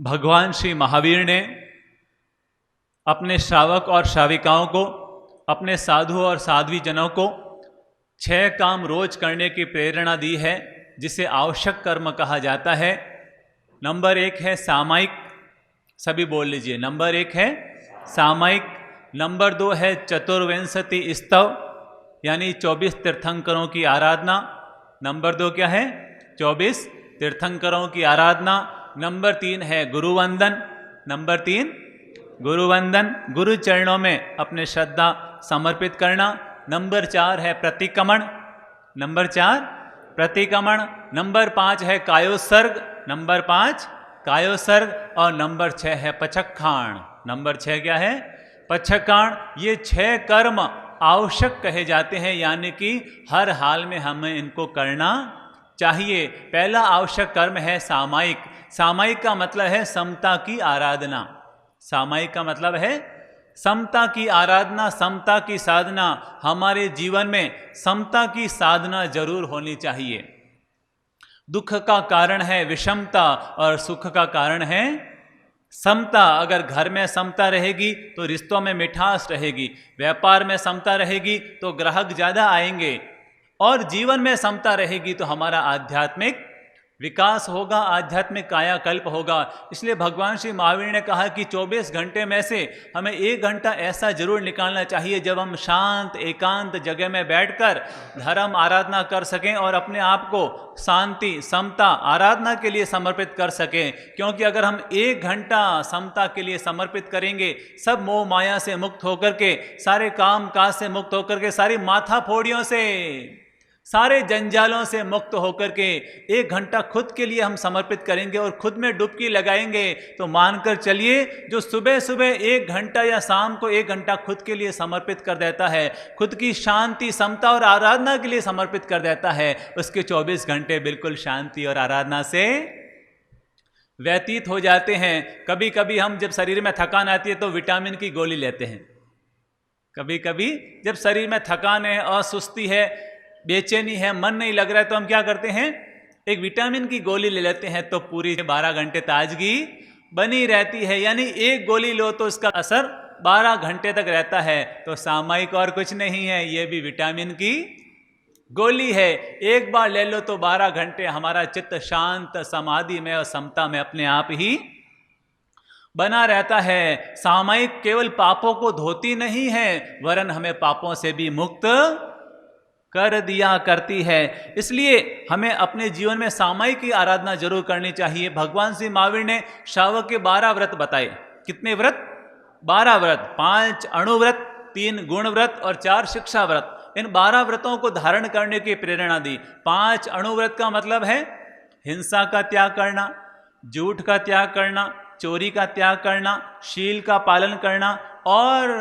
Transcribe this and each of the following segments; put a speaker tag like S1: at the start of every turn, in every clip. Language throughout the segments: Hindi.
S1: भगवान श्री महावीर ने अपने श्रावक और श्राविकाओं को, अपने साधु और साध्वी जनों को 6 काम रोज करने की प्रेरणा दी है, जिसे आवश्यक कर्म कहा जाता है। नंबर 1 है सामायिक, सभी बोल लीजिए। नंबर 1 है सामायिक। नंबर 2 है चतुर्विंशति स्तव, यानी 24 तीर्थंकरों की आराधना। नंबर 2 क्या है? 24 तीर्थंकरों की आराधना। नंबर 3 है गुरुवंदन। नंबर 3 गुरुवंदन, गुरु चरणों में अपने श्रद्धा समर्पित करना। नंबर 4 है प्रतिक्रमण। नंबर 4 प्रतिक्रमण। नंबर 5 है कायोत्सर्ग। नंबर 5 कायोत्सर्ग। और नंबर 6 है पचक्खाण। नंबर 6 क्या है? पचक्खाण। ये 6 कर्म आवश्यक कहे जाते हैं, यानी कि हर हाल में हमें इनको करना चाहिए। पहला आवश्यक कर्म है सामायिक। सामायिक का मतलब है समता की आराधना। सामायिक का मतलब है समता की आराधना, समता की साधना। हमारे जीवन में समता की साधना जरूर होनी चाहिए। दुख का कारण है विषमता और सुख का कारण है समता। अगर घर में समता रहेगी तो रिश्तों में मिठास रहेगी, व्यापार में समता रहेगी तो ग्राहक ज़्यादा आएंगे, और जीवन में समता रहेगी तो हमारा आध्यात्मिक विकास होगा, आध्यात्मिक कायाकल्प होगा। इसलिए भगवान श्री महावीर ने कहा कि 24 घंटे में से हमें 1 घंटा ऐसा जरूर निकालना चाहिए जब हम शांत एकांत जगह में बैठकर धर्म आराधना कर सकें और अपने आप को शांति, समता, आराधना के लिए समर्पित कर सकें। क्योंकि अगर हम 1 घंटा समता के लिए समर्पित करेंगे, सब मोह माया से मुक्त होकर के, सारे काम काज से मुक्त होकर के, सारी माथा फोड़ियों से, सारे जंजालों से मुक्त होकर के 1 घंटा खुद के लिए हम समर्पित करेंगे और खुद में डुबकी लगाएंगे, तो मानकर चलिए जो सुबह सुबह 1 घंटा या शाम को 1 घंटा खुद के लिए समर्पित कर देता है, खुद की शांति, समता और आराधना के लिए समर्पित कर देता है, उसके 24 घंटे बिल्कुल शांति और आराधना से व्यतीत हो जाते हैं। कभी कभी हम जब शरीर में थकान आती है तो विटामिन की गोली लेते हैं। कभी कभी जब शरीर में थकान है, असुस्ती है, बेचैनी है, मन नहीं लग रहा है, तो हम क्या करते हैं? एक विटामिन की गोली ले लेते हैं, तो पूरी 12 घंटे ताजगी बनी रहती है। यानी एक गोली लो तो उसका असर 12 घंटे तक रहता है। तो सामायिक और कुछ नहीं है, ये भी विटामिन की गोली है। एक बार ले लो तो 12 घंटे हमारा चित्त शांत, समाधि में और समता में अपने आप ही बना रहता है। सामायिक केवल पापों को धोती नहीं है, वरन हमें पापों से भी मुक्त कर दिया करती है। इसलिए हमें अपने जीवन में सामायिक की आराधना जरूर करनी चाहिए। भगवान श्री महावीर ने श्रावक के 12 व्रत बताए। कितने व्रत? 12 व्रत। 5 अणुव्रत, 3 गुण व्रत और 4 शिक्षा व्रत। इन 12 व्रतों को धारण करने की प्रेरणा दी। 5 अणुव्रत का मतलब है हिंसा का त्याग करना, झूठ का त्याग करना, चोरी का त्याग करना, शील का पालन करना और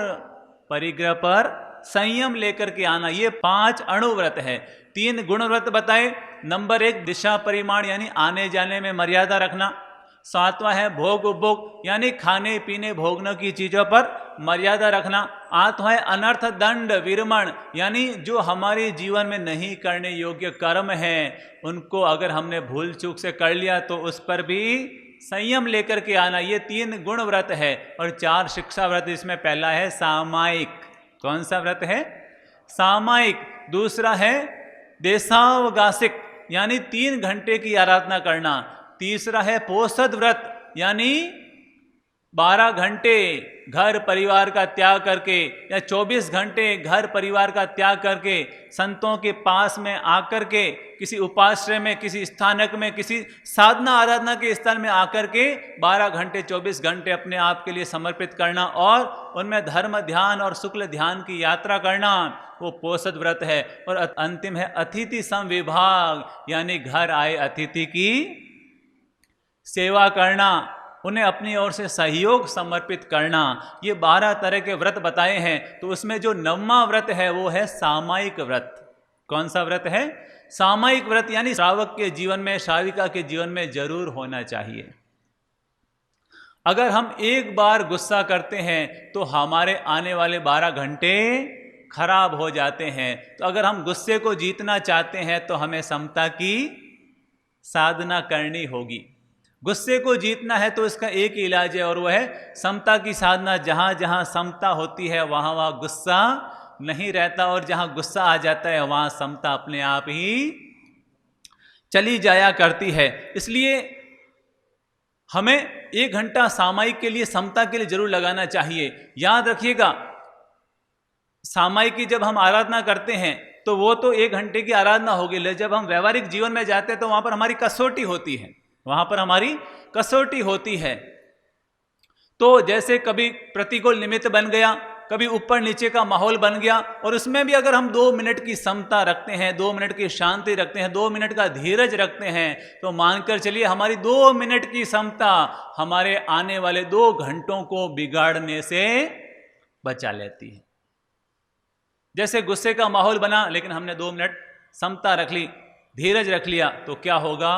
S1: परिग्रह पर संयम लेकर के आना। ये 5 अणुव्रत है। 3 गुण व्रत बताए। नंबर 1 दिशा परिमाण, यानी आने जाने में मर्यादा रखना। 7वां है भोग उपभोग, यानी खाने पीने भोगने की चीजों पर मर्यादा रखना। 8वां है अनर्थ दंड विरमण, यानी जो हमारे जीवन में नहीं करने योग्य कर्म है, उनको अगर हमने भूल चूक से कर लिया तो उस पर भी संयम लेकर के आना। ये 3 गुण व्रत है। और 4 शिक्षा व्रत। इसमें पहला है सामायिक। कौन सा व्रत है? सामायिक। दूसरा है देशावगासिक, यानी 3 घंटे की आराधना करना। तीसरा है पोषद व्रत, यानी 12 घंटे घर परिवार का त्याग करके या 24 घंटे घर परिवार का त्याग करके संतों के पास में आकर के, किसी उपाश्रय में, किसी स्थानक में, किसी साधना आराधना के स्थल में आकर के 12 घंटे 24 घंटे अपने आप के लिए समर्पित करना और उनमें धर्म ध्यान और शुक्ल ध्यान की यात्रा करना, वो पोषद व्रत है। और अंतिम है अतिथि समविभाग, यानी घर आए अतिथि की सेवा करना, उन्हें अपनी ओर से सहयोग समर्पित करना। ये 12 तरह के व्रत बताए हैं। तो उसमें जो 9वां व्रत है वो है सामायिक व्रत। कौन सा व्रत है? सामायिक व्रत, यानी श्रावक के जीवन में, श्राविका के जीवन में जरूर होना चाहिए। अगर हम एक बार गुस्सा करते हैं तो हमारे आने वाले 12 घंटे खराब हो जाते हैं। तो अगर हम गुस्से को जीतना चाहते हैं तो हमें समता की साधना करनी होगी। गुस्से को जीतना है तो इसका एक ही इलाज है और वह है समता की साधना। जहां जहां समता होती है वहां वहां गुस्सा नहीं रहता, और जहां गुस्सा आ जाता है वहां समता अपने आप ही चली जाया करती है। इसलिए हमें 1 घंटा सामायिक के लिए, समता के लिए जरूर लगाना चाहिए। याद रखिएगा, सामायिक की जब हम आराधना करते हैं तो वो तो 1 घंटे की आराधना होगी, लेकिन जब हम व्यवहारिक जीवन में जाते हैं तो वहां पर हमारी कसौटी होती है, वहां पर हमारी कसौटी होती है। तो जैसे कभी प्रतिकूल निमित्त बन गया, कभी ऊपर नीचे का माहौल बन गया, और उसमें भी अगर हम 2 मिनट की समता रखते हैं, 2 मिनट की शांति रखते हैं, 2 मिनट का धीरज रखते हैं, तो मानकर चलिए हमारी 2 मिनट की समता हमारे आने वाले 2 घंटों को बिगाड़ने से बचा लेती है। जैसे गुस्से का माहौल बना, लेकिन हमने 2 मिनट समता रख ली, धीरज रख लिया, तो क्या होगा?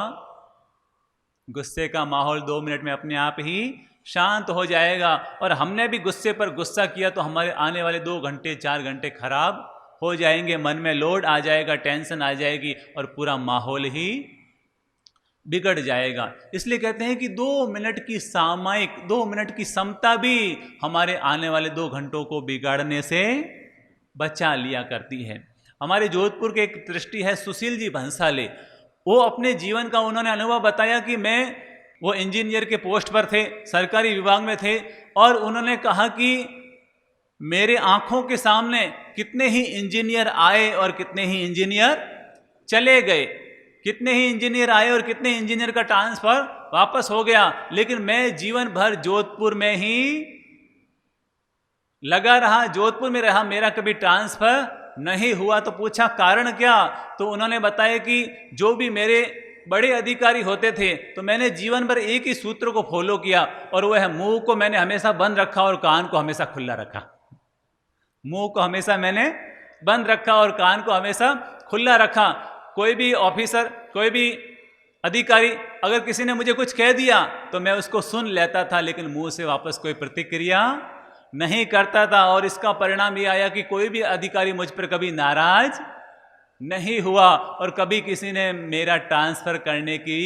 S1: गुस्से का माहौल 2 मिनट में अपने आप ही शांत हो जाएगा। और हमने भी गुस्से पर गुस्सा किया तो हमारे आने वाले 2 घंटे 4 घंटे खराब हो जाएंगे, मन में लोड आ जाएगा, टेंशन आ जाएगी और पूरा माहौल ही बिगड़ जाएगा। इसलिए कहते हैं कि 2 मिनट की सामायिक, 2 मिनट की समता भी हमारे आने वाले 2 घंटों को बिगाड़ने से बचा लिया करती है। हमारे जोधपुर के एक दृष्टि है सुशील जी भंसाले, वो अपने जीवन का उन्होंने अनुभव बताया कि वो इंजीनियर के पोस्ट पर थे, सरकारी विभाग में थे, और उन्होंने कहा कि मेरे आंखों के सामने कितने ही इंजीनियर आए और कितने ही इंजीनियर चले गए, कितने ही इंजीनियर आए और कितने इंजीनियर का ट्रांसफर वापस हो गया, लेकिन मैं जीवन भर जोधपुर में ही लगा रहा, जोधपुर में रहा, मेरा कभी ट्रांसफर नहीं हुआ। तो पूछा कारण क्या? तो उन्होंने बताया कि जो भी मेरे बड़े अधिकारी होते थे तो मैंने जीवन भर एक ही सूत्र को फॉलो किया, और वह है मुंह को मैंने हमेशा बंद रखा और कान को हमेशा खुला रखा। मुंह को हमेशा मैंने बंद रखा और कान को हमेशा खुला रखा। कोई भी ऑफिसर, कोई भी अधिकारी अगर किसी ने मुझे कुछ कह दिया तो मैं उसको सुन लेता था, लेकिन मुंह से वापस कोई प्रतिक्रिया नहीं करता था। और इसका परिणाम ये आया कि कोई भी अधिकारी मुझ पर कभी नाराज नहीं हुआ और कभी किसी ने मेरा ट्रांसफर करने की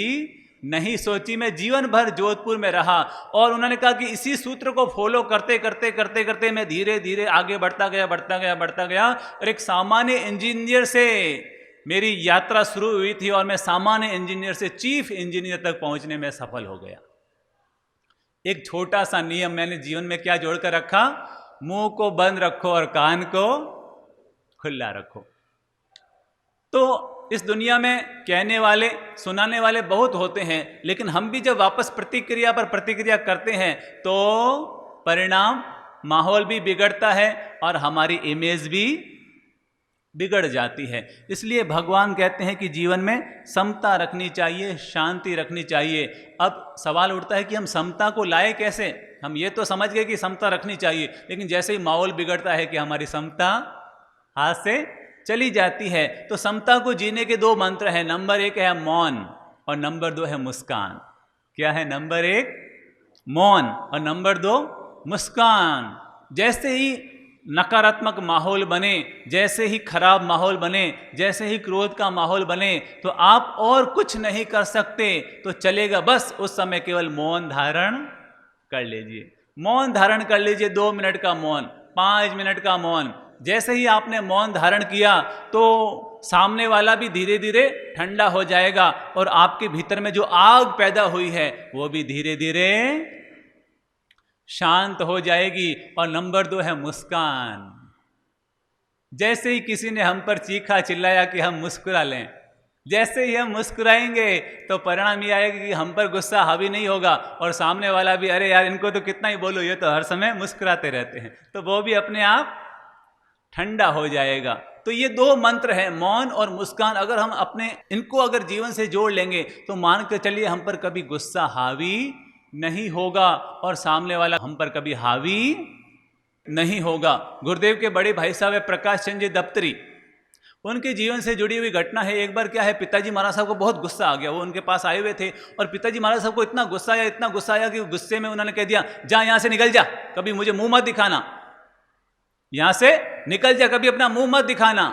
S1: नहीं सोची। मैं जीवन भर जोधपुर में रहा, और उन्होंने कहा कि इसी सूत्र को फॉलो करते करते करते करते मैं धीरे धीरे आगे बढ़ता गया और एक सामान्य इंजीनियर से मेरी यात्रा शुरू हुई थी, और मैं सामान्य इंजीनियर से चीफ इंजीनियर तक पहुंचने में सफल हो गया। एक छोटा सा नियम मैंने जीवन में क्या जोड़कर रखा? मुंह को बंद रखो और कान को खुला रखो। तो इस दुनिया में कहने वाले, सुनाने वाले बहुत होते हैं, लेकिन हम भी जब वापस प्रतिक्रिया पर प्रतिक्रिया करते हैं तो परिणाम, माहौल भी बिगड़ता है और हमारी इमेज भी बिगड़ जाती है। इसलिए भगवान कहते हैं कि जीवन में समता रखनी चाहिए, शांति रखनी चाहिए। अब सवाल उठता है कि हम समता को लाए कैसे? हम ये तो समझ गए कि समता रखनी चाहिए, लेकिन जैसे ही माहौल बिगड़ता है कि हमारी समता हाथ से चली जाती है। तो समता को जीने के 2 मंत्र हैं। नंबर 1 है मौन और नंबर 2 है मुस्कान। क्या है? नंबर 1 मौन और नंबर 2 मुस्कान। जैसे ही नकारात्मक माहौल बने, जैसे ही खराब माहौल बने, जैसे ही क्रोध का माहौल बने, तो आप और कुछ नहीं कर सकते तो चलेगा, बस उस समय केवल मौन धारण कर लीजिए। मौन धारण कर लीजिए, 2 मिनट का मौन, 5 मिनट का मौन। जैसे ही आपने मौन धारण किया तो सामने वाला भी धीरे धीरे ठंडा हो जाएगा और आपके भीतर में जो आग पैदा हुई है वो भी धीरे धीरे शांत हो जाएगी। और नंबर 2 है मुस्कान। जैसे ही किसी ने हम पर चीखा चिल्लाया कि हम मुस्कुरा लें, जैसे ही हम मुस्कुराएंगे तो परिणाम ये आएगा कि हम पर गुस्सा हावी नहीं होगा और सामने वाला भी, अरे यार इनको तो कितना ही बोलो, ये तो हर समय मुस्कुराते रहते हैं, तो वो भी अपने आप ठंडा हो जाएगा। तो ये 2 मंत्र हैं, मौन और मुस्कान। अगर हम अपने इनको अगर जीवन से जोड़ लेंगे तो मान कर चलिए हम पर कभी गुस्सा हावी नहीं होगा और सामने वाला हम पर कभी हावी नहीं होगा। गुरुदेव के बड़े भाई साहब है प्रकाश चंद जी दफ्तरी, उनके जीवन से जुड़ी हुई घटना है। एक बार क्या है, पिताजी महाराज साहब को बहुत गुस्सा आ गया। वो उनके पास आए हुए थे और पिताजी महाराज साहब को इतना गुस्सा आया कि गुस्से में उन्होंने कह दिया, जा यहां से निकल जा, कभी मुझे मुंह मत दिखाना, यहां से निकल जा, कभी अपना मुंह मत दिखाना।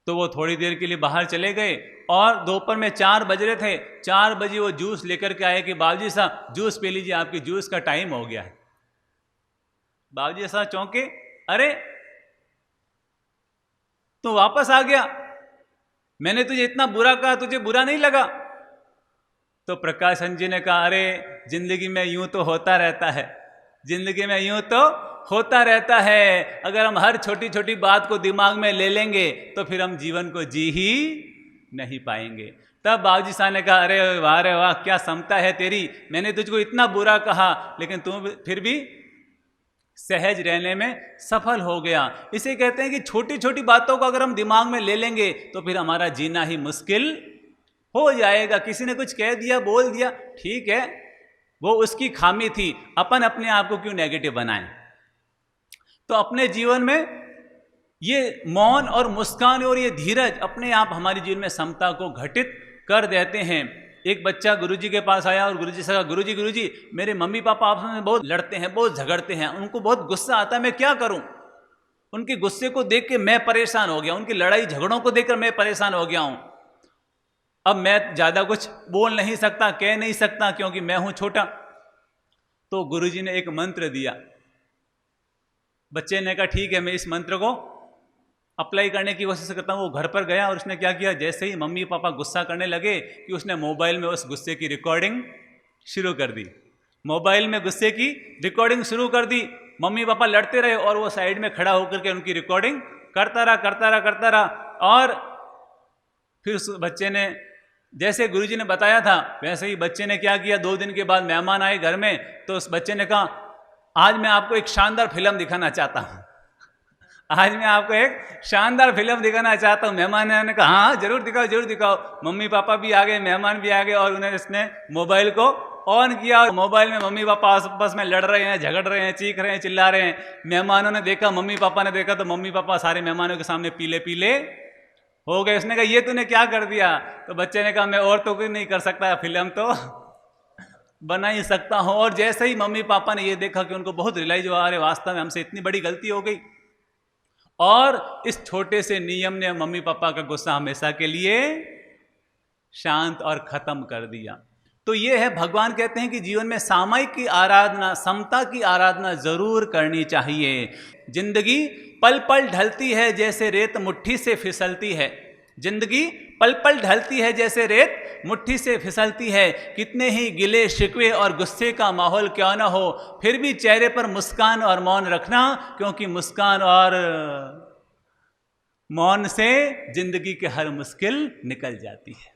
S1: तो वो थोड़ी देर के लिए बाहर चले गए और दोपहर में 4 बज रहे थे, 4 बजे वो जूस लेकर के आए कि बाबूजी साहब जूस पी लीजिए, आपकी जूस का टाइम हो गया है। बाबूजी साहब चौंके, अरे तू वापस आ गया, मैंने तुझे इतना बुरा कहा, तुझे बुरा नहीं लगा? तो प्रकाशन जी ने कहा, अरे जिंदगी में यूं तो होता रहता है, जिंदगी में यूं तो होता रहता है। अगर हम हर छोटी छोटी बात को दिमाग में ले लेंगे तो फिर हम जीवन को जी ही नहीं पाएंगे। तब बाबूजी साहब ने कहा, अरे वाह रे वाह, क्या समता है तेरी, मैंने तुझको इतना बुरा कहा लेकिन तू फिर भी सहज रहने में सफल हो गया। इसे कहते हैं कि छोटी छोटी बातों को अगर हम दिमाग में ले लेंगे तो फिर हमारा जीना ही मुश्किल हो जाएगा। किसी ने कुछ कह दिया, बोल दिया, ठीक है, वो उसकी खामी थी, अपन अपने आप को क्यों नेगेटिव बनाएं। तो अपने जीवन में ये मौन और मुस्कान और ये धीरज अपने आप हमारे जीवन में समता को घटित कर देते हैं। एक बच्चा गुरुजी के पास आया और गुरुजी से कहा, गुरुजी मेरे मम्मी पापा आपस में बहुत लड़ते हैं, बहुत झगड़ते हैं, उनको बहुत गुस्सा आता है, मैं क्या करूं? उनके गुस्से को देख के मैं परेशान हो गया, उनकी लड़ाई झगड़ों को देखकर मैं परेशान हो गया हूं। अब मैं ज्यादा कुछ बोल नहीं सकता, कह नहीं सकता, क्योंकि मैं हूं छोटा। तो गुरुजी ने एक मंत्र दिया। बच्चे ने कहा, ठीक है, मैं इस मंत्र को अप्लाई करने की कोशिश करता हूँ। वो घर पर गया और उसने क्या किया, जैसे ही मम्मी पापा गुस्सा करने लगे कि उसने मोबाइल में उस गुस्से की रिकॉर्डिंग शुरू कर दी। मोबाइल में गुस्से की रिकॉर्डिंग शुरू कर दी। मम्मी पापा लड़ते रहे और वो साइड में खड़ा होकर के उनकी रिकॉर्डिंग करता रहा। और फिर उस बच्चे ने, जैसे गुरुजी ने बताया था वैसे ही बच्चे ने क्या किया, 2 दिन के बाद मेहमान आए घर में, तो उस बच्चे ने कहा, आज मैं आपको एक शानदार फिल्म दिखाना चाहता हूँ, आज मैं आपको एक शानदार फिल्म दिखाना चाहता हूँ। मेहमान ने कहा, हाँ जरूर दिखाओ। मम्मी पापा भी आ गए, मेहमान भी आ गए और उन्हें इसने मोबाइल को ऑन किया। मोबाइल में मम्मी पापा आपस में लड़ रहे हैं, झगड़ रहे हैं, चीख रहे हैं, चिल्ला रहे हैं। मेहमानों ने देखा, मम्मी पापा ने देखा, तो मम्मी पापा सारे मेहमानों के सामने पीले पीले हो गए। उसने कहा, ये तूने क्या कर दिया? तो बच्चे ने कहा, मैं और तो कुछ नहीं कर सकता, फिल्म तो बना ही सकता हूँ। और जैसे ही मम्मी पापा ने ये देखा कि उनको बहुत रियलाइज हुआ, अरे वास्तव में हमसे इतनी बड़ी गलती हो गई, और इस छोटे से नियम ने मम्मी पापा का गुस्सा हमेशा के लिए शांत और खत्म कर दिया। तो ये है, भगवान कहते हैं कि जीवन में सामायिक की आराधना, समता की आराधना जरूर करनी चाहिए। जिंदगी पल पल ढलती है जैसे रेत मुट्ठी से फिसलती है। जिंदगी पल पल ढलती है जैसे रेत मुट्ठी से फिसलती है। कितने ही गिले शिकवे और गुस्से का माहौल क्यों ना हो, फिर भी चेहरे पर मुस्कान और मौन रखना, क्योंकि मुस्कान और मौन से जिंदगी की हर मुश्किल निकल जाती है।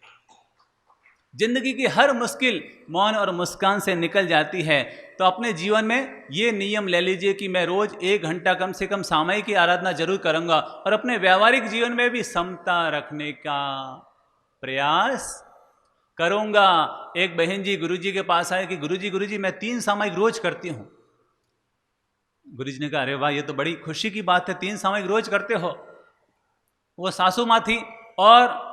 S1: जिंदगी की हर मुश्किल मौन और मुस्कान से निकल जाती है। तो अपने जीवन में ये नियम ले लीजिए कि मैं रोज 1 घंटा कम से कम सामायिक की आराधना जरूर करूंगा, और अपने व्यावहारिक जीवन में भी समता रखने का प्रयास करूंगा। एक बहन जी गुरुजी के पास आए कि गुरुजी मैं 3 सामायिक रोज करती हूं। गुरुजी ने कहा, अरे वाह, ये तो बड़ी खुशी की बात है, 3 सामायिक रोज करते हो। वो सासू माँ थी और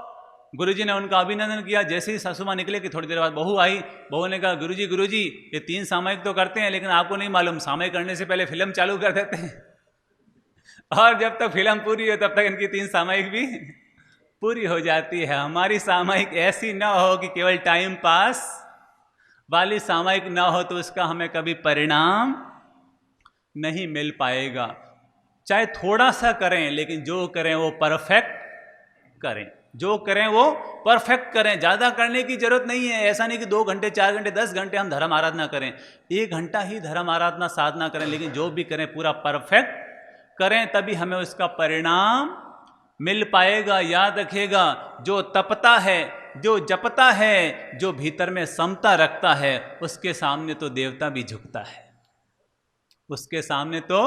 S1: गुरुजी ने उनका अभिनंदन किया। जैसे ही सासू माँ निकले कि थोड़ी देर बाद बहू आई। बहू ने कहा, गुरुजी ये 3 सामायिक तो करते हैं, लेकिन आपको नहीं मालूम, सामायिक करने से पहले फिल्म चालू कर देते हैं, और जब तक फिल्म पूरी हो तब तक इनकी 3 सामायिक भी पूरी हो जाती है। हमारी सामायिक ऐसी ना हो कि केवल टाइम पास वाली सामायिक ना हो, तो उसका हमें कभी परिणाम नहीं मिल पाएगा। चाहे थोड़ा सा करें, लेकिन जो करें वो परफेक्ट करें, जो करें वो परफेक्ट करें। ज़्यादा करने की जरूरत नहीं है। ऐसा नहीं कि 2 घंटे, 4 घंटे, 10 घंटे हम धर्म आराधना करें, 1 घंटा ही धर्म आराधना साधना करें, लेकिन जो भी करें पूरा परफेक्ट करें, तभी हमें उसका परिणाम मिल पाएगा। याद रखिएगा, जो तपता है, जो जपता है, जो भीतर में समता रखता है, उसके सामने तो देवता भी झुकता है, उसके सामने तो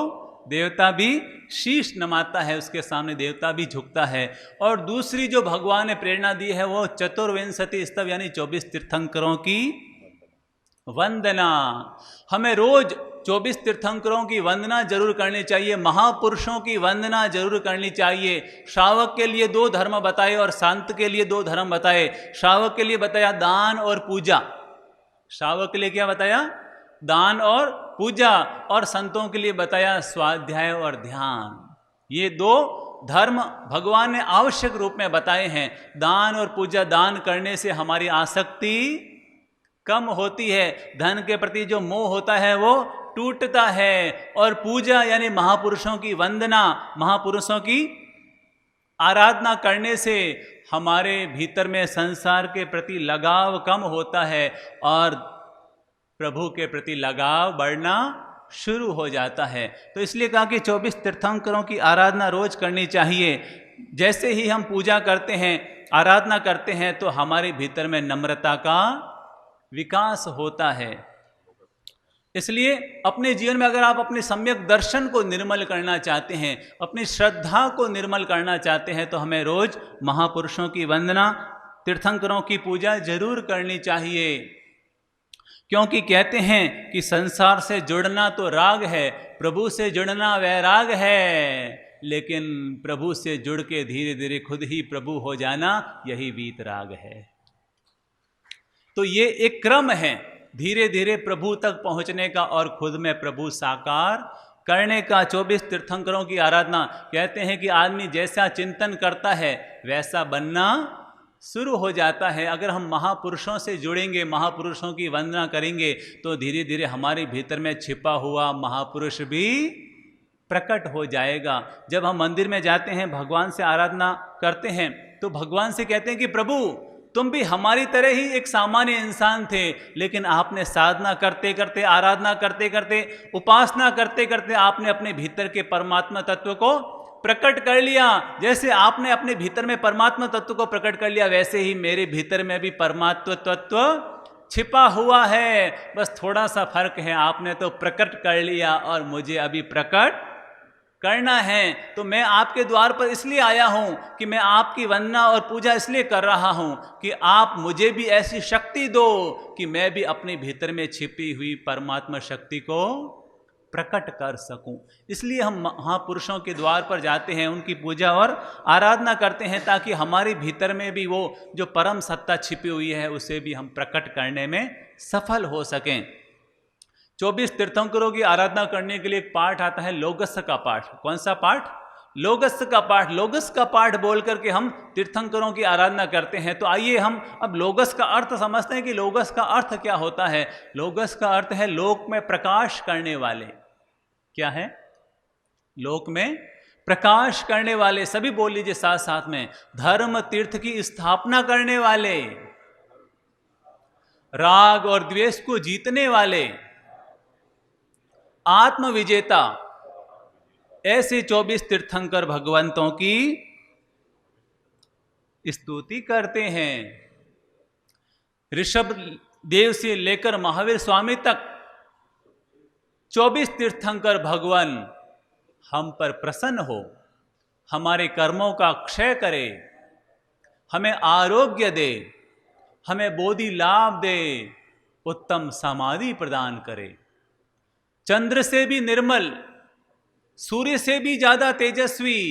S1: देवता भी शीश नमाता है, उसके सामने देवता भी झुकता है। और दूसरी जो भगवान ने प्रेरणा दी है वो चतुर्विंशति स्तव, यानी 24 तीर्थंकरों की वंदना। हमें रोज 24 तीर्थंकरों की वंदना जरूर करनी चाहिए, महापुरुषों की वंदना जरूर करनी चाहिए। श्रावक के लिए 2 धर्म बताए और संत के लिए 2 धर्म बताए। श्रावक के लिए बताया दान और पूजा। श्रावक के लिए क्या बताया? दान और पूजा। और संतों के लिए बताया स्वाध्याय और ध्यान। ये 2 धर्म भगवान ने आवश्यक रूप में बताए हैं। दान और पूजा, दान करने से हमारी आसक्ति कम होती है, धन के प्रति जो मोह होता है वो टूटता है, और पूजा यानी महापुरुषों की वंदना, महापुरुषों की आराधना करने से हमारे भीतर में संसार के प्रति लगाव कम होता है और प्रभु के प्रति लगाव बढ़ना शुरू हो जाता है। तो इसलिए कहा कि 24 तीर्थंकरों की आराधना रोज करनी चाहिए। जैसे ही हम पूजा करते हैं, आराधना करते हैं, तो हमारे भीतर में नम्रता का विकास होता है। इसलिए अपने जीवन में अगर आप अपने सम्यक दर्शन को निर्मल करना चाहते हैं, अपनी श्रद्धा को निर्मल करना चाहते हैं, तो हमें रोज महापुरुषों की वंदना, तीर्थंकरों की पूजा जरूर करनी चाहिए। क्योंकि कहते हैं कि संसार से जुड़ना तो राग है, प्रभु से जुड़ना वैराग है, लेकिन प्रभु से जुड़ के धीरे धीरे खुद ही प्रभु हो जाना, यही वीतराग है। तो ये एक क्रम है धीरे धीरे प्रभु तक पहुंचने का और खुद में प्रभु साकार करने का। 24 तीर्थंकरों की आराधना, कहते हैं कि आदमी जैसा चिंतन करता है वैसा बनना शुरू हो जाता है। अगर हम महापुरुषों से जुड़ेंगे, महापुरुषों की वंदना करेंगे, तो धीरे धीरे हमारे भीतर में छिपा हुआ महापुरुष भी प्रकट हो जाएगा। जब हम मंदिर में जाते हैं, भगवान से आराधना करते हैं, तो भगवान से कहते हैं कि प्रभु तुम भी हमारी तरह ही एक सामान्य इंसान थे, लेकिन आपने साधना करते करते, आराधना करते करते, उपासना करते करते आपने अपने भीतर के परमात्मा तत्व को प्रकट कर लिया। जैसे आपने अपने भीतर में परमात्मा तत्व को प्रकट कर लिया, वैसे ही मेरे भीतर में भी परमात्मा तत्व छिपा हुआ है। बस थोड़ा सा फर्क है, आपने तो प्रकट कर लिया और मुझे अभी प्रकट करना है। तो मैं आपके द्वार पर इसलिए आया हूं कि मैं आपकी वंदना और पूजा इसलिए कर रहा हूं कि आप मुझे भी ऐसी शक्ति दो कि मैं भी अपने भीतर में छिपी हुई परमात्मा शक्ति को प्रकट कर सकूं। इसलिए हम महापुरुषों के द्वार पर जाते हैं, उनकी पूजा और आराधना करते हैं, ताकि हमारे भीतर में भी वो जो परम सत्ता छिपी हुई है उसे भी हम प्रकट करने में सफल हो सकें। 24 तीर्थंकरों की आराधना करने के लिए एक पाठ आता है, लोगस का पाठ। कौन सा पाठ? लोगस का पाठ। लोगस का पाठ बोल करके हम तीर्थंकरों की आराधना करते हैं। तो आइए हम अब लोगस का अर्थ समझते हैं कि लोगस का अर्थ क्या होता है। लोगस का अर्थ है लोक में प्रकाश करने वाले। क्या है? लोक में प्रकाश करने वाले। सभी बोल लीजिए साथ साथ में, धर्म तीर्थ की स्थापना करने वाले, राग और द्वेष को जीतने वाले, आत्म विजेता, ऐसे 24 तीर्थंकर भगवंतों की स्तुति करते हैं। ऋषभ देव से लेकर महावीर स्वामी तक 24 तीर्थंकर भगवान हम पर प्रसन्न हो, हमारे कर्मों का क्षय करे, हमें आरोग्य दे, हमें बोधि लाभ दे, उत्तम समाधि प्रदान करे। चंद्र से भी निर्मल, सूर्य से भी ज्यादा तेजस्वी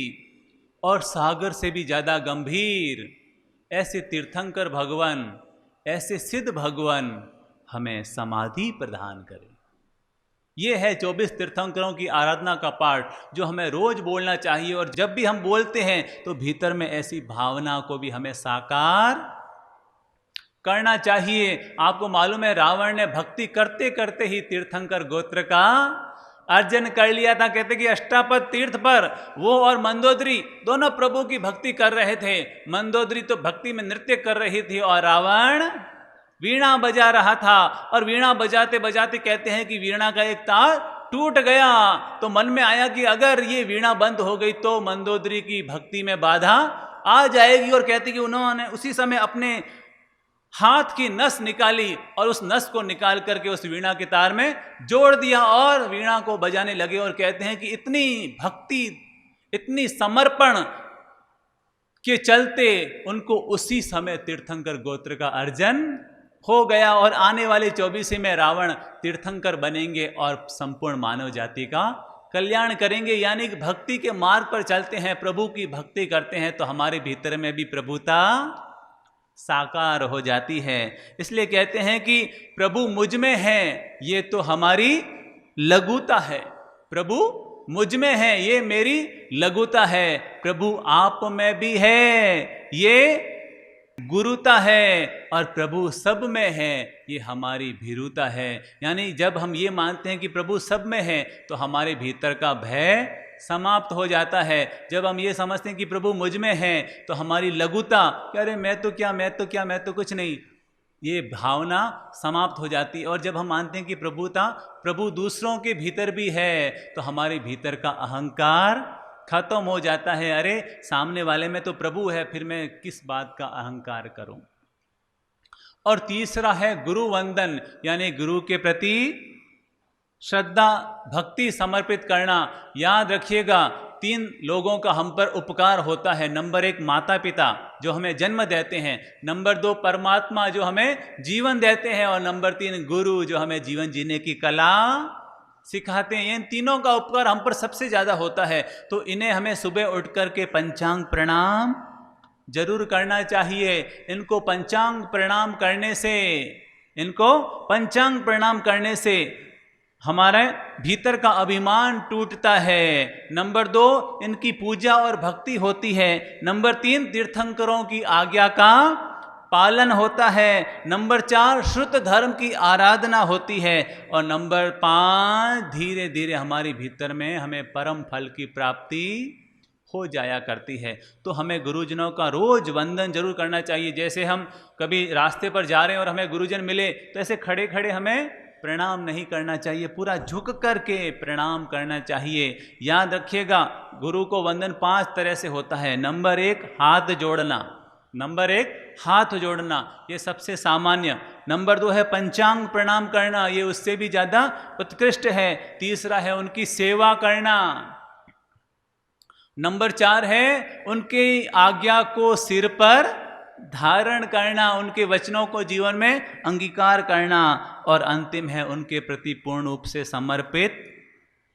S1: और सागर से भी ज्यादा गंभीर ऐसे तीर्थंकर भगवान, ऐसे सिद्ध भगवान हमें समाधि प्रदान करें। यह है 24 तीर्थंकरों की आराधना का पाठ, जो हमें रोज बोलना चाहिए। और जब भी हम बोलते हैं तो भीतर में ऐसी भावना को भी हमें साकार करना चाहिए। आपको मालूम है, रावण ने भक्ति करते करते ही तीर्थंकर गोत्र का अर्जन कर लिया था। कहते कि अष्टापद तीर्थ पर वो और मंदोदरी दोनों प्रभु की भक्ति कर रहे थे। मंदोदरी तो भक्ति में नृत्य कर रही थी और रावण वीणा बजा रहा था। और वीणा बजाते बजाते कहते हैं कि वीणा का एक तार टूट गया। तो मन में आया कि अगर ये वीणा बंद हो गई तो मंदोदरी की भक्ति में बाधा आ जाएगी। और कहते कि उन्होंने उसी समय अपने हाथ की नस निकाली और उस नस को निकाल करके उस वीणा के तार में जोड़ दिया और वीणा को बजाने लगे। और कहते हैं कि इतनी भक्ति, इतनी समर्पण के चलते उनको उसी समय तीर्थंकर गोत्र का अर्जन हो गया। और आने वाले 24 में रावण तीर्थंकर बनेंगे और संपूर्ण मानव जाति का कल्याण करेंगे। यानी कि भक्ति के मार्ग पर चलते हैं, प्रभु की भक्ति करते हैं, तो हमारे भीतर में भी प्रभुता साकार हो जाती है। इसलिए कहते हैं कि प्रभु मुझ में है, ये तो हमारी लघुता है। प्रभु मुझ में है, ये मेरी लघुता है, प्रभु आप में भी है, ये गुरुता है, और प्रभु सब में है, ये हमारी भीरुता है। यानी जब हम ये मानते हैं कि प्रभु सब में है तो हमारे भीतर का भय समाप्त हो जाता है। जब हम ये समझते हैं कि प्रभु मुझ में है तो हमारी लघुता, कि अरे मैं तो क्या, मैं तो क्या, मैं तो कुछ नहीं, ये भावना समाप्त हो जाती है। और जब हम मानते हैं कि प्रभु दूसरों के भीतर भी है तो हमारे भीतर का अहंकार खत्म हो जाता है। अरे सामने वाले में तो प्रभु है, फिर मैं किस बात का अहंकार करूं। और तीसरा है गुरु वंदन, यानी गुरु के प्रति श्रद्धा भक्ति समर्पित करना। याद रखिएगा 3 लोगों का हम पर उपकार होता है। नंबर 1 माता पिता जो हमें जन्म देते हैं, नंबर 2 परमात्मा जो हमें जीवन देते हैं, और नंबर 3 गुरु जो हमें जीवन जीने की कला सिखाते हैं। इन तीनों का उपकार हम पर सबसे ज्यादा होता है। तो इन्हें हमें सुबह उठ करके पंचांग प्रणाम जरूर करना चाहिए। इनको पंचांग प्रणाम करने से हमारे भीतर का अभिमान टूटता है। नंबर 2 इनकी पूजा और भक्ति होती है। नंबर 3 तीर्थंकरों की आज्ञा का पालन होता है। नंबर 4 श्रुत धर्म की आराधना होती है। और नंबर 5 धीरे धीरे हमारे भीतर में हमें परम फल की प्राप्ति हो जाया करती है। तो हमें गुरुजनों का रोज वंदन जरूर करना चाहिए। जैसे हम कभी रास्ते पर जा रहे हैं और हमें गुरुजन मिले तो ऐसे खड़े खड़े हमें प्रणाम नहीं करना चाहिए, पूरा झुक करके प्रणाम करना चाहिए। याद रखिएगा गुरु को वंदन 5 तरह से होता है। नंबर 1 हाथ जोड़ना, ये सबसे सामान्य। नंबर 2 है पंचांग प्रणाम करना, ये उससे भी ज्यादा उत्कृष्ट है। तीसरा है उनकी सेवा करना। नंबर 4 है उनकी आज्ञा को सिर पर धारण करना, उनके वचनों को जीवन में अंगीकार करना। और अंतिम है उनके प्रति पूर्ण रूप से समर्पित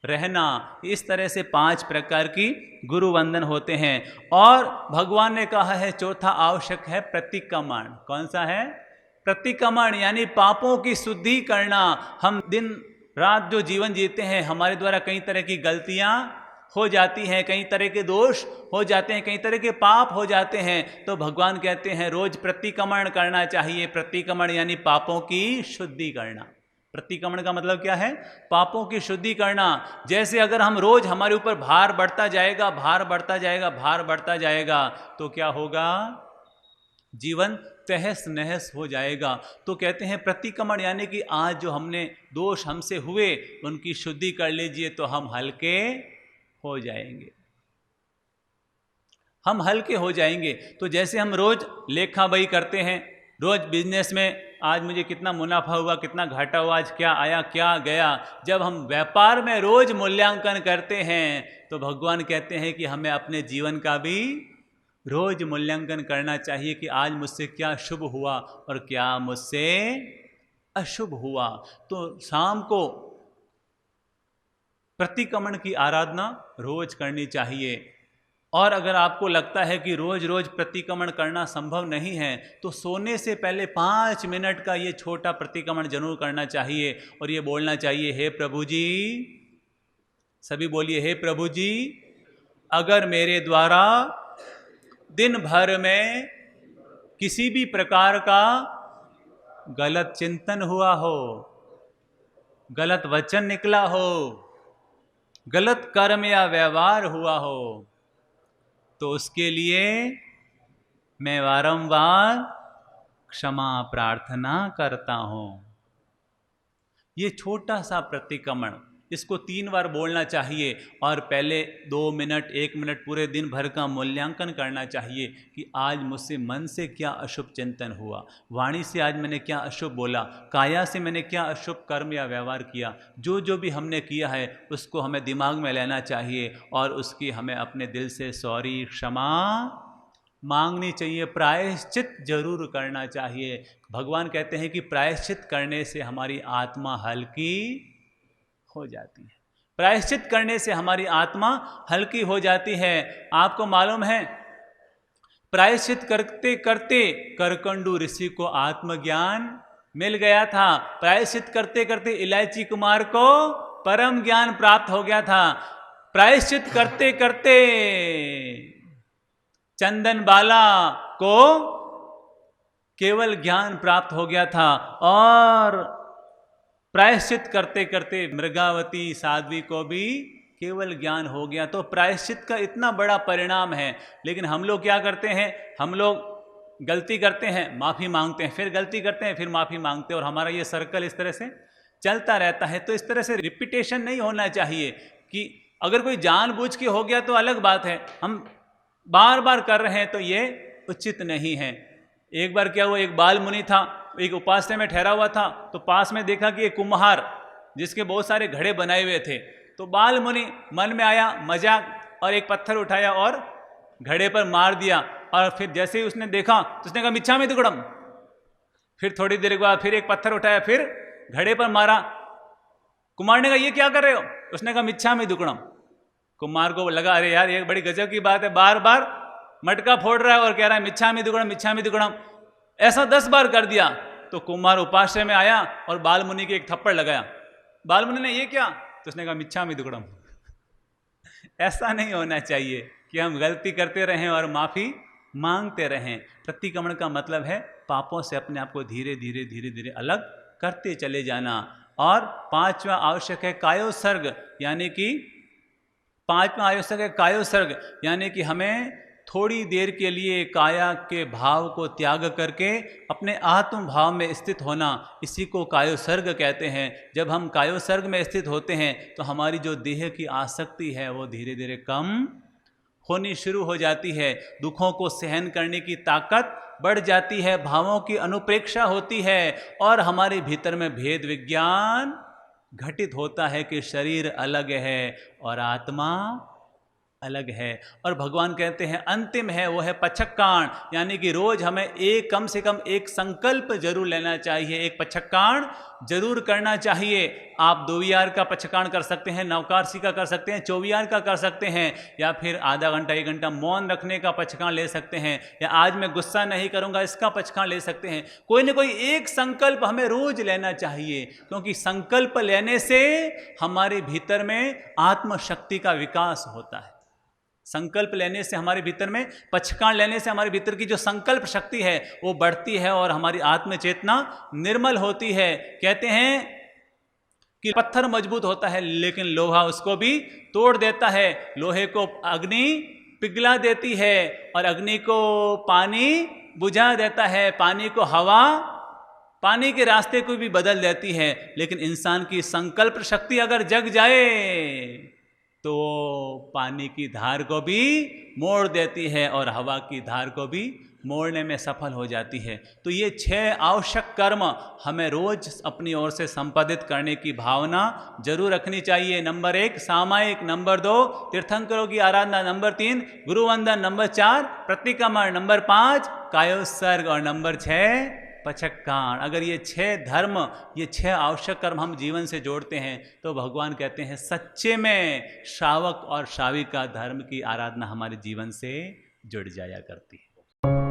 S1: रहना। इस तरह से 5 प्रकार की गुरु वंदन होते हैं। और भगवान ने कहा है चौथा आवश्यक है प्रतिक्रमण। कौन सा है? प्रतिक्रमण, यानी पापों की शुद्धि करना। हम दिन रात जो जीवन जीते हैं हमारे द्वारा कई तरह की गलतियां हो जाती हैं, कई तरह के दोष हो जाते हैं, कई तरह के पाप हो जाते हैं। तो भगवान कहते हैं रोज प्रतिक्रमण करना चाहिए। प्रतिक्रमण यानी पापों की शुद्धि करना। प्रतिक्रमण का मतलब क्या है? पापों की शुद्धि करना। जैसे अगर हम रोज, हमारे ऊपर भार बढ़ता जाएगा तो क्या होगा? जीवन तहस नहस हो जाएगा। तो कहते हैं प्रतिक्रमण यानी कि आज जो हमने दोष हमसे हुए उनकी शुद्धि कर लीजिए तो हम हल्के हो जाएंगे। तो जैसे हम रोज लेखा बही करते हैं, रोज बिजनेस में आज मुझे कितना मुनाफा हुआ, कितना घाटा हुआ, आज क्या आया क्या गया, जब हम व्यापार में रोज मूल्यांकन करते हैं तो भगवान कहते हैं कि हमें अपने जीवन का भी रोज मूल्यांकन करना चाहिए कि आज मुझसे क्या शुभ हुआ और क्या मुझसे अशुभ हुआ। तो शाम को प्रतिक्रमण की आराधना रोज करनी चाहिए। और अगर आपको लगता है कि रोज रोज प्रतिक्रमण करना संभव नहीं है तो सोने से पहले 5 मिनट का ये छोटा प्रतिक्रमण जरूर करना चाहिए। और ये बोलना चाहिए, हे प्रभु जी, सभी बोलिए, हे प्रभु जी, अगर मेरे द्वारा दिन भर में किसी भी प्रकार का गलत चिंतन हुआ हो, गलत वचन निकला हो, गलत कर्म या व्यवहार हुआ हो तो उसके लिए मैं बारंबार क्षमा प्रार्थना करता हूं। ये छोटा सा प्रतिक्रमण, इसको 3 बार बोलना चाहिए। और पहले 2 मिनट 1 मिनट पूरे दिन भर का मूल्यांकन करना चाहिए कि आज मुझसे मन से क्या अशुभ चिंतन हुआ, वाणी से आज मैंने क्या अशुभ बोला, काया से मैंने क्या अशुभ कर्म या व्यवहार किया। जो भी हमने किया है उसको हमें दिमाग में लेना चाहिए और उसकी हमें अपने दिल से सॉरी, क्षमा मांगनी चाहिए। प्रायश्चित जरूर करना चाहिए। भगवान कहते हैं कि प्रायश्चित करने से हमारी आत्मा हल्की हो जाती है। प्रायश्चित करने से हमारी आत्मा हल्की हो जाती है। आपको मालूम है प्रायश्चित करते करते करकंडू ऋषि को आत्मज्ञान मिल गया था। प्रायश्चित करते करते इलायची कुमार को परम ज्ञान प्राप्त हो गया था। प्रायश्चित करते करते चंदन बाला को केवल ज्ञान प्राप्त हो गया था और प्रायश्चित करते करते मृगावती साध्वी को भी केवल ज्ञान हो गया। तो प्रायश्चित का इतना बड़ा परिणाम है। लेकिन हम लोग क्या करते हैं, हम लोग गलती करते हैं, माफ़ी मांगते हैं, फिर गलती करते हैं, फिर माफ़ी मांगते हैं, और हमारा ये सर्कल इस तरह से चलता रहता है। तो इस तरह से रिपीटेशन नहीं होना चाहिए कि अगर कोई जानबूझ के हो गया तो अलग बात है, हम बार बार कर रहे हैं तो ये उचित नहीं है। एक बार क्या हुआ, एक बाल मुनि था, एक उपासना में ठहरा हुआ था, तो पास में देखा कि एक कुम्हार जिसके बहुत सारे घड़े बनाए हुए थे, तो बाल मुनि मन में आया मजाक और एक पत्थर उठाया और घड़े पर मार दिया। और फिर जैसे ही उसने देखा तो उसने कहा मिच्छामि दुक्कडम। फिर थोड़ी देर के बाद फिर एक पत्थर उठाया, फिर घड़े पर मारा। कुमार ने कहा ये क्या कर रहे हो? उसने कहा मिच्छामि दुक्कडम। कुमार को लगा अरे यार ये बड़ी गजब की बात है, बार बार मटका फोड़ रहा है और कह रहा है मिच्छामि दुक्कडम मिच्छामि दुक्कडम। ऐसा 10 बार कर दिया तो कुमार उपाश्रय में आया और बाल मुनि के एक थप्पड़ लगाया। बाल मुनि ने ये क्या? तो उसने कहा मिच्छामि दुक्कडम। ऐसा नहीं होना चाहिए कि हम गलती करते रहें और माफ़ी मांगते रहें। प्रतिक्रमण का मतलब है पापों से अपने आप को धीरे धीरे धीरे धीरे अलग करते चले जाना। और 5वां आवश्यक है कायोत्सर्ग, यानी कि 5वां आवश्यक है कायोत्सर्ग, यानी कि हमें थोड़ी देर के लिए काया के भाव को त्याग करके अपने आत्म भाव में स्थित होना, इसी को कायोत्सर्ग कहते हैं। जब हम कायोत्सर्ग में स्थित होते हैं तो हमारी जो देह की आसक्ति है वो धीरे धीरे कम होनी शुरू हो जाती है, दुखों को सहन करने की ताकत बढ़ जाती है, भावों की अनुप्रेक्षा होती है और हमारे भीतर में भेद विज्ञान घटित होता है कि शरीर अलग है और आत्मा अलग है। और भगवान कहते हैं अंतिम है वो है पचक्काण, यानी कि रोज हमें एक कम से कम एक संकल्प जरूर लेना चाहिए, एक पचक्काण जरूर करना चाहिए। आप 2 का पचक्काण कर सकते हैं, नवकारसी का कर सकते हैं, 24 का कर सकते हैं, या फिर आधा घंटा 1 घंटा मौन रखने का पचक्काण ले सकते हैं, या आज मैं गुस्सा नहीं करूंगा इसका पचक्काण ले सकते हैं। कोई ना कोई एक संकल्प हमें रोज लेना चाहिए, क्योंकि संकल्प लेने से हमारे भीतर में आत्मशक्ति का विकास होता है। संकल्प लेने से हमारे भीतर में, पचक्काण लेने से हमारे भीतर की जो संकल्प शक्ति है वो बढ़ती है और हमारी आत्म चेतना निर्मल होती है। कहते हैं कि पत्थर मजबूत होता है लेकिन लोहा उसको भी तोड़ देता है। लोहे को अग्नि पिघला देती है और अग्नि को पानी बुझा देता है, पानी को हवा पानी के रास्ते को भी बदल देती है। लेकिन इंसान की संकल्प शक्ति अगर जग जाए तो पानी की धार को भी मोड़ देती है और हवा की धार को भी मोड़ने में सफल हो जाती है। तो ये 6 आवश्यक कर्म हमें रोज अपनी ओर से संपादित करने की भावना जरूर रखनी चाहिए। नंबर 1 सामायिक, नंबर 2 तीर्थंकरों की आराधना, नंबर 3 गुरुवंदन, नंबर 4 प्रतिक्रमण, नंबर 5 कायोत्सर्ग और नंबर 6 पचक्काण। अगर ये 6 धर्म, ये 6 आवश्यक कर्म हम जीवन से जोड़ते हैं तो भगवान कहते हैं सच्चे में श्रावक और श्राविका धर्म की आराधना हमारे जीवन से जुड़ जाया करती है।